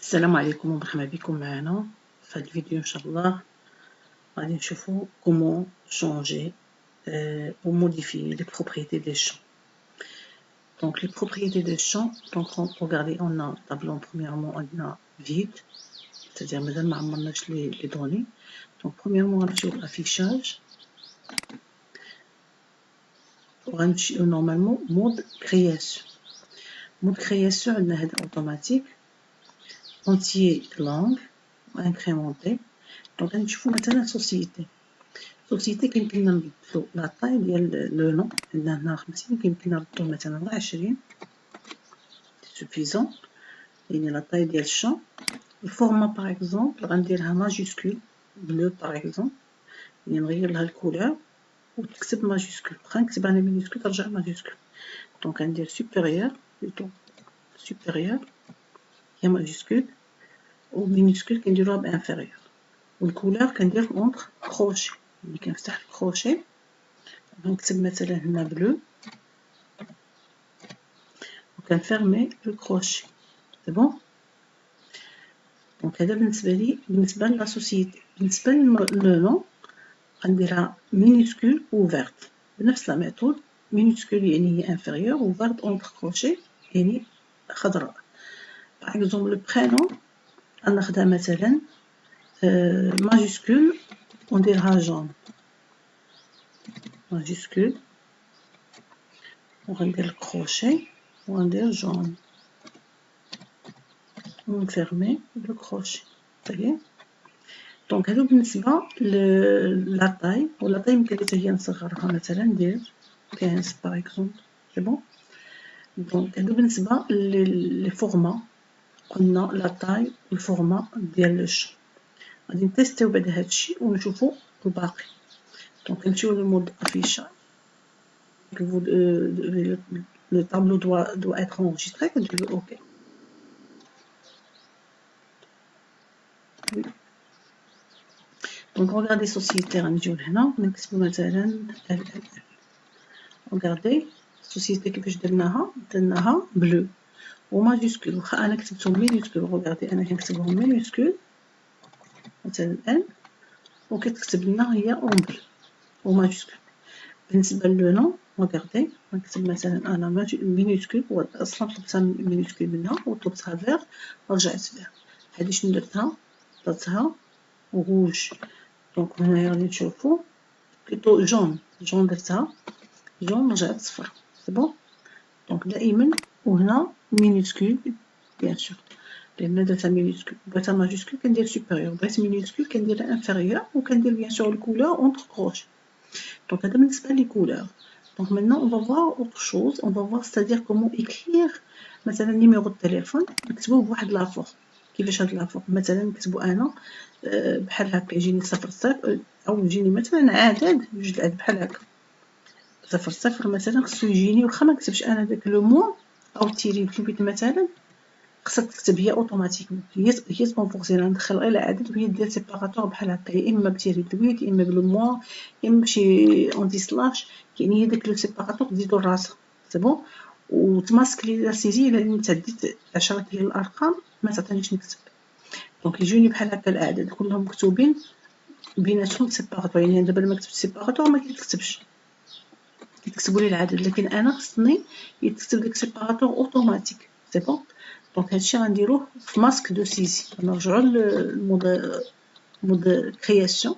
السلام عليكم ومرحبا بكم معنا في هذا الفيديو. ان شاء الله غادي نشوفوا comment changer ou modifier les propriétés des champs. Donc les propriétés des champs, donc regardez, on a un tableau. Premièrement on a vide, c'est-à-dire مازال ما عمرناش les données. Donc premièrement غنمشيو l'affichage وغنمشيو normalement mode création. mode création عندنا هذا automatique entier langue incrémenté. Donc غنشوفوا مثلا société كيمكننا نبدلو لا طاي ديال لو نون. عندنا هنا 50 كيمكننا نبدلو مثلا 20 suffisant. يعني لا طاي ديال الشون. الفورما باغ اكزومبل غنديرها ماجيسكول بلو باغ اكزومبل، يعني نغير لها الكولور وتكتب ماجيسكول. واخا نكتبها انا مينيسكول ترجع ماجيسكول. دونك غندير سوبيريور بلوتو سوبيريور هي ماجيسكول، ومينيسكول كنديروها بانفيريور، والكولور كندير اونتر كروشي. ملي كنفتح الكروشي غنكتب مثلا هنا بلو وكنفيرمي لو كروشي. سي بون. دونك هذا بالنسبه لا سوسيتي. بالنسبه لو نون غنديرها مينيسكول وفيرت بنفس لا ميثود. مينيسكول يعني هي انفيريور، وفيرت اونتر كروشي يعني خضراء. باغ اكزومبل لو برينون غناخدها مثلا ماجيسكول ونديرها جون ماجيسكول، وغندير الكروشي وغندير جون ونفيرمي لو كروشي. طيب دونك هادو بالنسبه لا طاي. ولا طاي يمكن حتى هي نصغرها مثلا ندير 15 باغ اكزومبل. سي بون. دونك هادو بالنسبه لي فورما. قلنا لا طاي والفورما ديال لو شون. غادي نتيستيو بعد هادشي ونشوفو الباقي. دونك نمشيو للمود افيشاج. le tableau doit être enregistré. كنديرو OK. Donc regardez société غنجيو لهنا نكتبو مثلا regardez société كيفاش درناها بلو وماجيسكول. واخا انا كتبتهم مينيسكول regardez انا كنكتبهم مينيسكول مثلا ان، وكتكتب لنا هي اون بلو وماجيسكول. بالنسبه لو نون regardez نكتب مثلا انا مينيسكول، اصلا طلبتها مينيسكول منها وطلبتها فيغ ورجعت فيغ. هادي شنو درتها روج. دونك هنايا غادي نشوفو بلوتو جون درتها جون رجعت صفر. سي بون. دونك دائما وهنا مينيسكول بيان سور، لان درتها مينيسكول. بغيتها ماجيسكول كندير سوبيريور، بغيت مينيسكول كندير انفيريور، وكندير بيان سور الكولور اونتر كروش. دونك هذا بالنسبه لي كولور. دونك maintenant on va voir autre chose. on va voir c'est-à-dire comment écrire مثلا نيميرو التليفون نكتبوه بواحد لافور. كيفاش هاد لافور مثلا نكتبو انا بحال هكا يجيني 00 او يجيني مثلا عدد جوج العدد بحال هكا 00 مثلا. خصو يجيني واخا ما كتبش انا داك لو مو او تيري كلمه مثلا، خصها تكتب هي اوتوماتيكمون. هي تونفورسي ندخل غير العدد وهي دير سيباراتور بحال هكا، يا اما بتيري دويت يا اما بلو موا يا اما بشي اون دي سلاش. يعني هي داك لو سيباراتور تزيدو لراسها. سي بون. وتماسك لي لا سيزي الا تعديت 10 ديال الارقام ما تعطينيش نكتب. دونك يجوني بحال هكا الاعداد كلهم مكتوبين بيناتهم سيباراتور. يعني دابا لما كتبت سيباراتور ما كيتكتبش، كيتكتبوا لي العدد، لكن انا خصني يتكتب داك سيباراتور اوتوماتيك. سي بون. دونك هادشي غنديروه في ماسك دو سيزي. نرجعوا للمود كرياسيون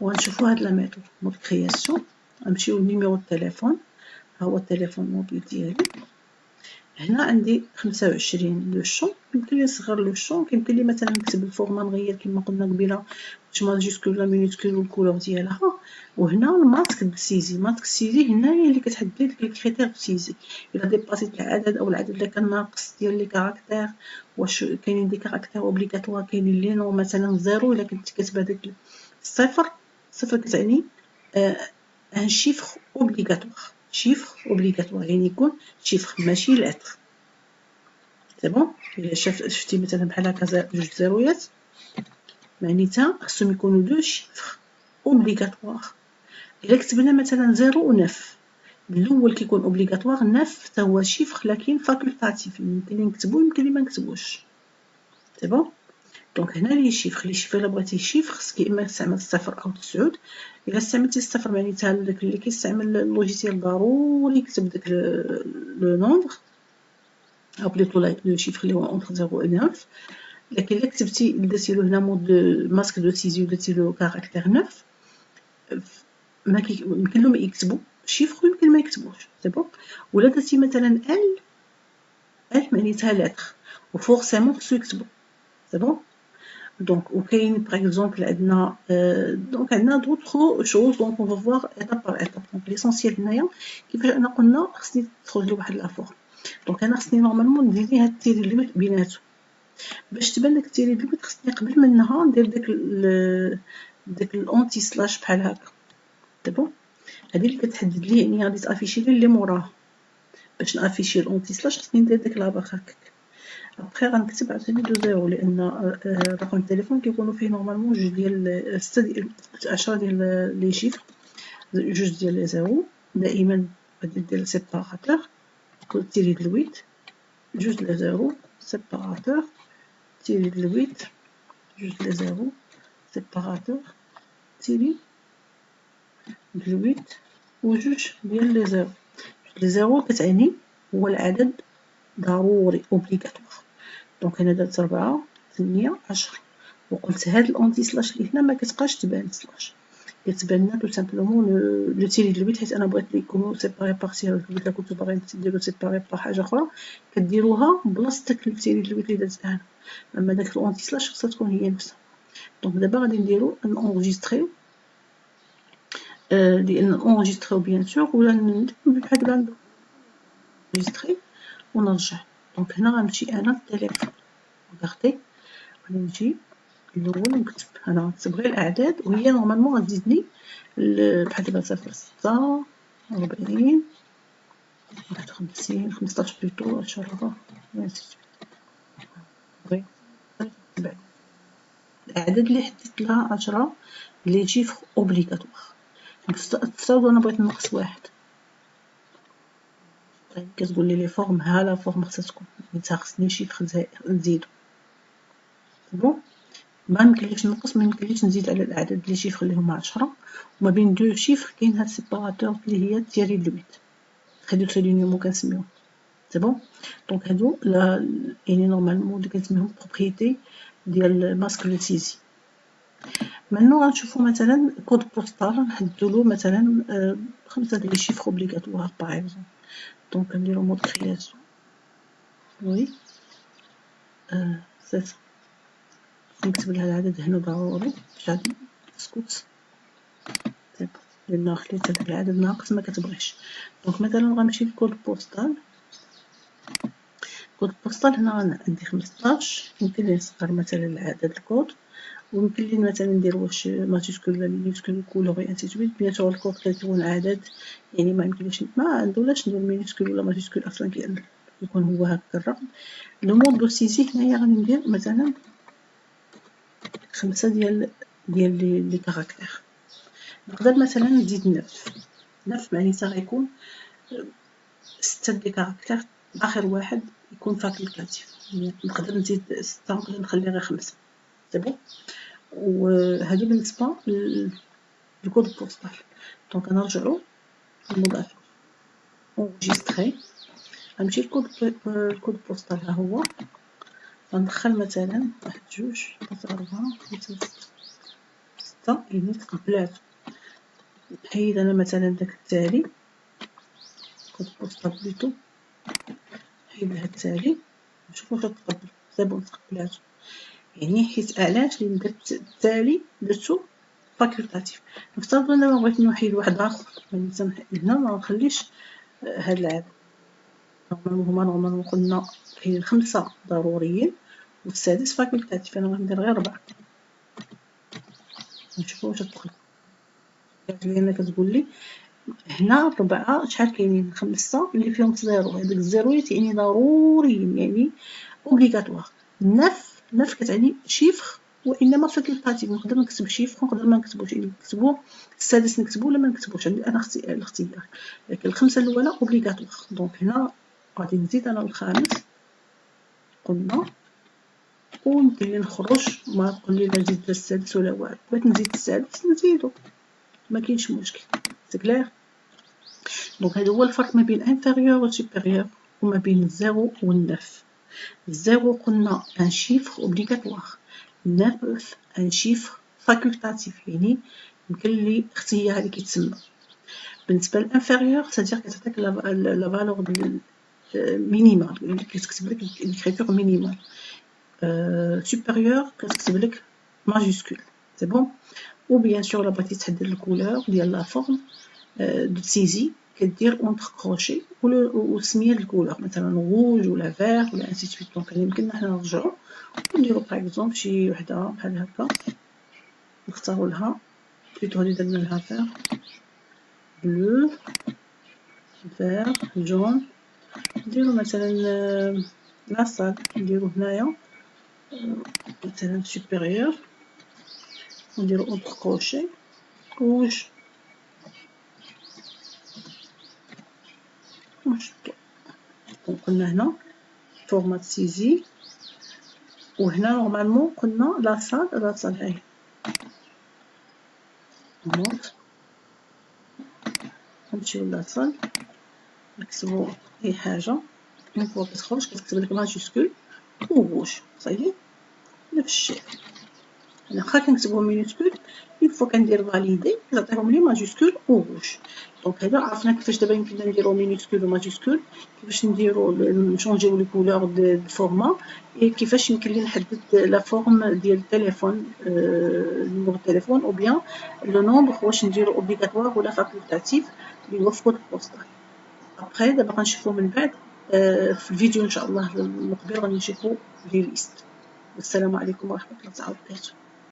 وغنشوفوا هاد لا ميثود مود كرياسيون. غنمشيو لنيميرو التليفون. ها هو التليفون موبيل ديالي. هنا عندي 25 لو شون. يمكن لي نصغر لو شون، كيمكن لي مثلا نكتب الفورما نغير كما قلنا قبيله واش ماجيسكول ولا مينيسكول والكولور ديالها. وهنا الماسك دو سيزي. ماسك السيزي هنا هي اللي كتحدد لك الكريتير دو سيزي. الا ديباسيت العدد او العدد اللي كان ناقص ديال لي كاركتير، واش كاينين دي كاركتير اوبليغاتوار كاينين لي نو. مثلا زيرو الا كنت كاتبه داك صفر كتعني ان شيفر اوبليغاتوار. شيفر اوبليغاتوار يعني يكون شيفر ماشي لتر. سي بون. الا شفتي مثلا بحال هكا جوج زيرويات معنيتها خصهم يكونوا دو شيفر اوبليغاتوار. الا كتبنا مثلا 0 و 9 الاول كيكون اوبليغاتوار، 9 حتى هو شيفر لكن فاكولتاتيف، يمكن لي نكتبو يمكن لي ما نكتبوش. سي بون. دونك هنا لي شيفر الا بغيتي شيفر خصك اما تستعمل 0 او 9. الا استعملتي 0 معناتها داك اللي كيستعمل اللوجيسيال ضروري يكتب داك لو نومبر او بليتو لو شيفر اللي هو اونتر 0 و 9. لكن الا كتبتي درتي له هنا مود ماسك دو سيزيو درتي له كاركتير 9 ما يمكن لهم يكتبوا شيفر ويمكن ما يكتبوش. سي بون. ولا درتي مثلا ال معناتها لتر وفورسيمون خصو يكتبوا. سي بون. دونك وكاين باغ اكزومبل عندنا دونك عندنا دوطخ شوز دونك اون فوار ايتاب بار ايتاب. دونك ليسونسيال هنايا كيفاش انا قلنا خصني تخرج لي واحد لا فورم. دونك انا خصني نورمالمون ندير لي هاد التيري اللي بيناتهم باش تبان داك التيري اللي خصني قبل منها ندير داك الاونتي سلاش بحال هكا. سي بون. هادي اللي كتحدد لي يعني غادي تافيشي لي اللي موراه. باش نافيشي الاونتي سلاش خصني ندير داك لاباخ هكاك. ابخي غنكتب عاوتاني 2 لان رقم التليفون كيكونوا فيه نورمالمون 2 ديال 6 ديال 10 ديال لي شيفر، 2 ديال لي زيرو. دائما غادي دير سيباراتور تيري د 8، 2 ديال زيرو سيباراتور تيري د 8، 2 ديال زيرو سيباراتور تيري د 8 و 2 ديال لي زيرو. لي زيرو كتعني هو العدد ضروري اوبليغاتوار. دونك انا درت 4 8 10 وقلت هاد الاونتي سلاش اللي هنا ما كتبقاش تبان سلاش، كتبان لنا تو سامبلومون لو تيري د 8 حيت انا بغيت يكونوا سيباري بار تيري. قلت لكم كنتو باغيين ديروا سيباري بار حاجه اخرى كديروها بلاصه داك التيري د 8 اللي درتها انا، اما داك الاونتي سلاش خصها تكون هي نفسها. دونك دابا غادي نديرو نونجستريو لان نونجستريو بيان سور ولا ندير بحال هكا نونجستري ونرجع. دونك هنا غنمشي انا للتليفون غاردي غادي نجي الاول نكتب انا نكتب غير الاعداد وهي نورمالمون غتزيدني بحال دابا 0 6 40 51 15 بلوتو 10 الاعداد اللي حددت لها 10 لي شيفر اوبليغاتوار. نفترضوا انا بغيت نقص واحد، طيب كتقول لي فورم ها لا فورم خصها تكون معناتها خصني شيفر نزيدو. بون ما يمكنليش نقص ما يمكنليش نزيد على الاعداد لي شيفر اللي هما 10 وما بين دو شيفر كاين هاد سيباراتور اللي هي تيري د 8 خديت سولينيومون كنسميوهم. سي بون. دونك هادو يعني نورمالمون اللي كنسميهم بروبريتي ديال ماسك لو سيزي. maintenant غنشوفو مثلا كود بوستال نحددولو مثلا 5 ديال لي شيفر اوبليغاتوار باغ اكزومبل. دونك كنديرو مود كرياسيون وي سي سا نكتب لها العدد هنا ضروري باش غادي تسكت. سي بون لان خليت هذاك العدد ناقص ما كتبغيش. دونك مثلا غنمشي لكود بوستال. كود بوستال هنا عندي 15 يمكن لي نصغر مثلا العدد الكود ويمكن لي مثلا ندير واش ماجيسكول ولا مينيسكول كولور اي انسي سويت. بيان سور الكود كيكون عدد يعني ما يمكنليش ما عندولاش ندير مينيسكول ولا ماجيسكول اصلا كيكون هو هكا الرقم. لو مود دو سيزي هنايا غادي ندير مثلا 5 ديال لي كاركتير. نقدر مثلا نزيد 9 معناتها غيكون 6 ديال كاركتير اخر واحد يكون فاكولتاتيف. نقدر نزيد 6 نقدر نخلي غير 5. سي بون. وهذا بالنسبه للكود بوستال. دونك نرجعوا للمضاف اونجستري غنمشي الكود بوستال ها هو غندخل مثلا 1 2 3 4 5 6 يعني تقبلات. نحيد انا مثلا داك التالي كود بوستال بليتو نحيد لها التالي نشوفو واش تقبل. سي بون تقبلات يعني حيت علاش لان درت التالي درتو فاكولتاتيف. نفترض انا ما بغيت نحيد واحد اخر مثلا هنا ما نخليش هاد العدد نورمالمون قلنا كاين 5 ضروريين والسادس فاكولتاتيف. انا غندير غير 4 نشوفو واش تقبل لان كتقول لي هنا 4 شحال كاينين 5 اللي فيهم زيرو. هذوك الزيرويات يعني ضروريين يعني اوبليغاتوار. 9 كتعني شيفر وانما فاكولتاتيف، نقدر نكتب شيفر نقدر ما نكتبوش، نكتبو السادس نكتبو ولا ما نكتبوش، عندي انا الاختيار، لكن الخمسه الاولى اوبليغاتوار. دونك هنا غادي نزيد انا الخامس قلنا، ونبدي لي نخرج، ما تقول لي لا نزيد لا السادس ولا واحد، بغيت نزيد السادس نزيدو ما كاينش مشكل. سي كلير. دونك هذا هو الفرق ما بين انفيريور و سوبيريور وما بين الزيرو و النف. الزيرو قلنا ان شيفر اوبليغاتوار، النف ان شيفر فاكولتاتيف يعني يمكن لي اختياري كيتسمى. بالنسبه للانفيريور سادير كتعطيك لا فالور مينيمال، كتكتب لك الكريتور مينيمال. supérieur كتكتب لك ماجيسكول. سي بون. و بيان سور لا بغيتي تحدد الكولور ديال لا فورم دو سيزي كدير اونتر كروشي وسميه الكولور، مثلا روج ولا فير ولا انسي سويت. دونك يمكننا حنا نرجعو ونديرو باغ اكزومبل شي وحده بحال هكا، نختارو لها بليتو هادي درنا لها فير بلو فير جون، نديرو مثلا لاصال نديرو هنايا مثلا supérieur ونديرو اونتر كروشي روج ونشدو. قلنا هنا فورمات سيزي، وهنا نورمالمون قلنا لاصال هاهي نوت، نمشيو لاصال نكتبو اي حاجه، من فوق كتخرج كتكتب لك ماجيسكول و روج. صايي نفس الشيء. انا واخا كنكتبهم مينيسكول اون فوا كندير فاليدي كتعطيهم لي ماجيسكول و روج. دونك هذا عرفنا كيفاش دابا يمكننا نديرو مينيسكول و ماجيسكول، كيفاش نديرو نشونجيو لي كولور دو الفورما، كيفاش يمكن لي نحدد لا فورم ديال التليفون، نيميرو التليفون او بيان لو نومبر، واش نديرو اوبليغاتوار ولا فاكولتاتيف اللي هو في كود بوستال. ابخي دابا غنشوفو من بعد في الفيديو ان شاء الله المقبل غادي نشوفو لي ليست. والسلام عليكم ورحمه الله تعالى وبركاته.